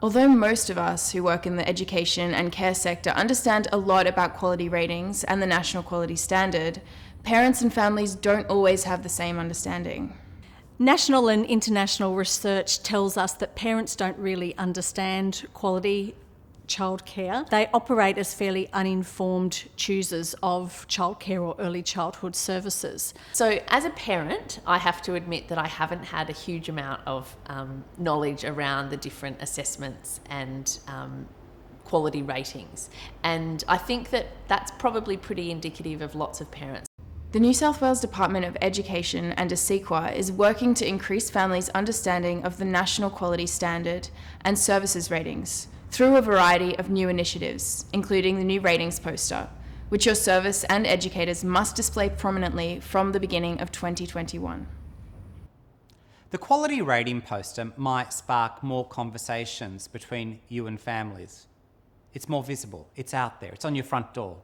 Although most of us who work in the education and care sector understand a lot about quality ratings and the National Quality Standard, parents and families don't always have the same understanding. National and international research tells us that parents don't really understand quality childcare. They operate as fairly uninformed choosers of childcare or early childhood services. So as a parent, I have to admit that I haven't had a huge amount of knowledge around the different assessments and quality ratings. And I think that that's probably pretty indicative of lots of parents. The New South Wales Department of Education and ASIQA is working to increase families' understanding of the National Quality Standard and services ratings through a variety of new initiatives, including the new ratings poster, which your service and educators must display prominently from the beginning of 2021. The quality rating poster might spark more conversations between you and families. It's more visible, it's out there, it's on your front door.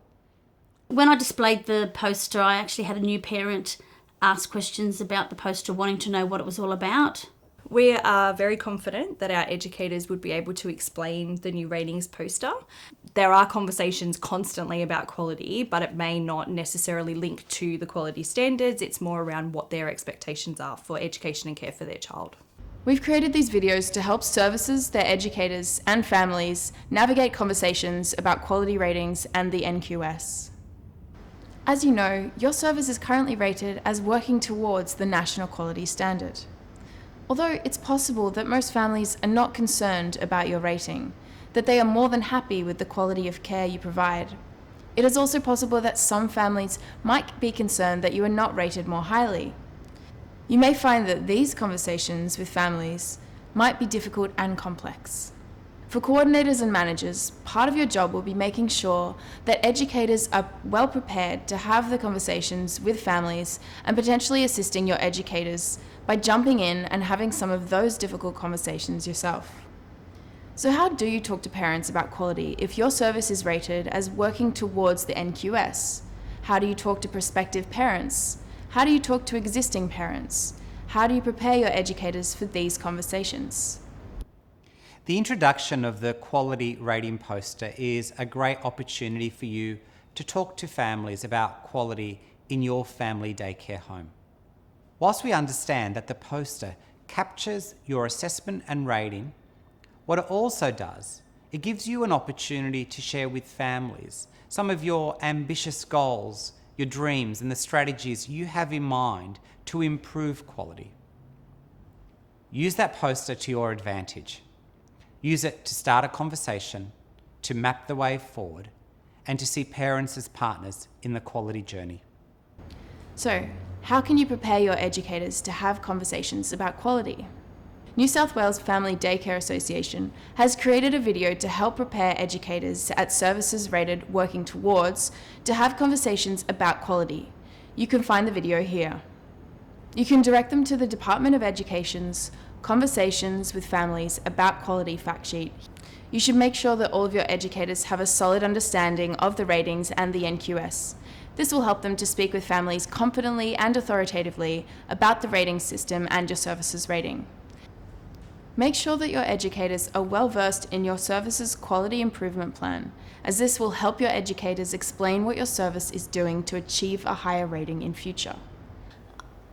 When I displayed the poster, I actually had a new parent ask questions about the poster, wanting to know what it was all about. We are very confident that our educators would be able to explain the new ratings poster. There are conversations constantly about quality, but it may not necessarily link to the quality standards. It's more around what their expectations are for education and care for their child. We've created these videos to help services, their educators, and families navigate conversations about quality ratings and the NQS. As you know, your service is currently rated as working towards the National Quality Standard. Although it's possible that most families are not concerned about your rating, that they are more than happy with the quality of care you provide, it is also possible that some families might be concerned that you are not rated more highly. You may find that these conversations with families might be difficult and complex. For coordinators and managers, part of your job will be making sure that educators are well prepared to have the conversations with families and potentially assisting your educators by jumping in and having some of those difficult conversations yourself. So how do you talk to parents about quality if your service is rated as working towards the NQS? How do you talk to prospective parents? How do you talk to existing parents? How do you prepare your educators for these conversations? The introduction of the quality rating poster is a great opportunity for you to talk to families about quality in your family daycare home. Whilst we understand that the poster captures your assessment and rating, what it also does, it gives you an opportunity to share with families some of your ambitious goals, your dreams, and the strategies you have in mind to improve quality. Use that poster to your advantage. Use it to start a conversation, to map the way forward, and to see parents as partners in the quality journey. So, how can you prepare your educators to have conversations about quality? New South Wales Family Daycare Association has created a video to help prepare educators at services rated working towards to have conversations about quality. You can find the video here. You can direct them to the Department of Education's Conversations with Families About Quality fact sheet. You should make sure that all of your educators have a solid understanding of the ratings and the NQS. This will help them to speak with families confidently and authoritatively about the rating system and your services rating. Make sure that your educators are well versed in your service's quality improvement plan, as this will help your educators explain what your service is doing to achieve a higher rating in future.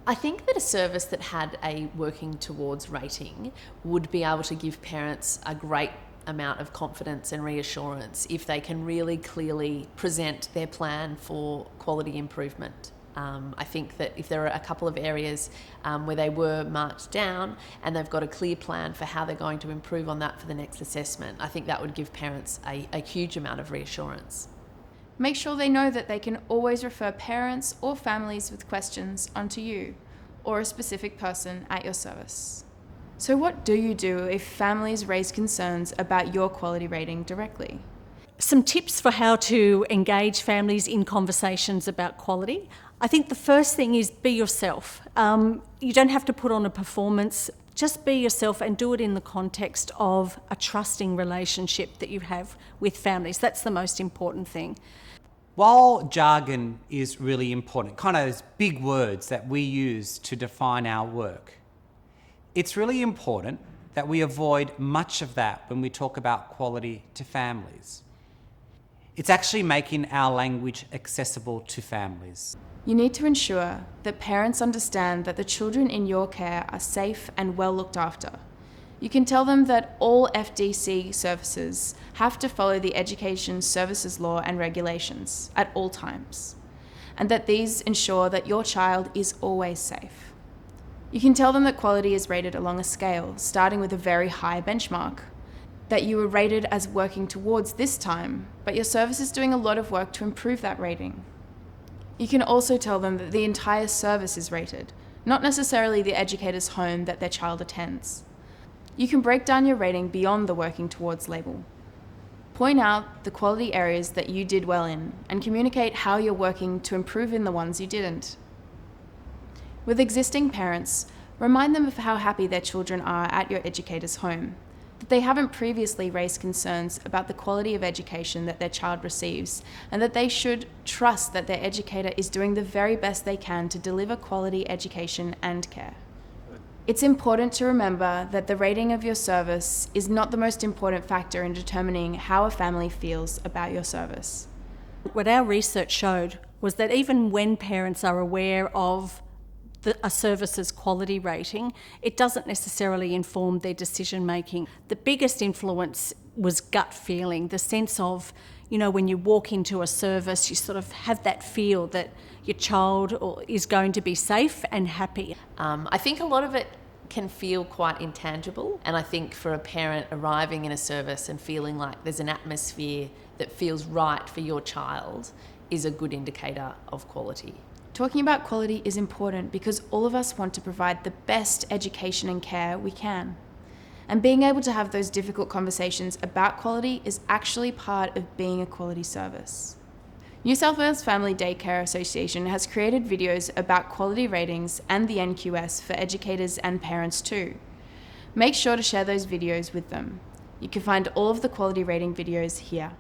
I think that a service that had a working towards rating would be able to give parents a great amount of confidence and reassurance if they can really clearly present their plan for quality improvement. I think that if there are a couple of areas where they were marked down and they've got a clear plan for how they're going to improve on that for the next assessment, I think that would give parents a huge amount of reassurance. Make sure they know that they can always refer parents or families with questions onto you or a specific person at your service. So what do you do if families raise concerns about your quality rating directly? Some tips for how to engage families in conversations about quality. I think the first thing is be yourself. You don't have to put on a performance. Just be yourself and do it in the context of a trusting relationship that you have with families. That's the most important thing. While jargon is really important, kind of those big words that we use to define our work, it's really important that we avoid much of that when we talk about quality to families. It's actually making our language accessible to families. You need to ensure that parents understand that the children in your care are safe and well looked after. You can tell them that all FDC services have to follow the Education Services Law and regulations at all times, and that these ensure that your child is always safe. You can tell them that quality is rated along a scale, starting with a very high benchmark, that you were rated as working towards this time, but your service is doing a lot of work to improve that rating. You can also tell them that the entire service is rated, not necessarily the educator's home that their child attends. You can break down your rating beyond the working towards label. Point out the quality areas that you did well in and communicate how you're working to improve in the ones you didn't. With existing parents, remind them of how happy their children are at your educator's home, that they haven't previously raised concerns about the quality of education that their child receives, and that they should trust that their educator is doing the very best they can to deliver quality education and care. It's important to remember that the rating of your service is not the most important factor in determining how a family feels about your service. What our research showed was that even when parents are aware of a service's quality rating, it doesn't necessarily inform their decision making. The biggest influence was gut feeling, the sense of, when you walk into a service, you sort of have that feel that your child is going to be safe and happy. I think a lot of it can feel quite intangible, and I think for a parent arriving in a service and feeling like there's an atmosphere that feels right for your child is a good indicator of quality. Talking about quality is important because all of us want to provide the best education and care we can. And being able to have those difficult conversations about quality is actually part of being a quality service. New South Wales Family Daycare Association has created videos about quality ratings and the NQS for educators and parents too. Make sure to share those videos with them. You can find all of the quality rating videos here.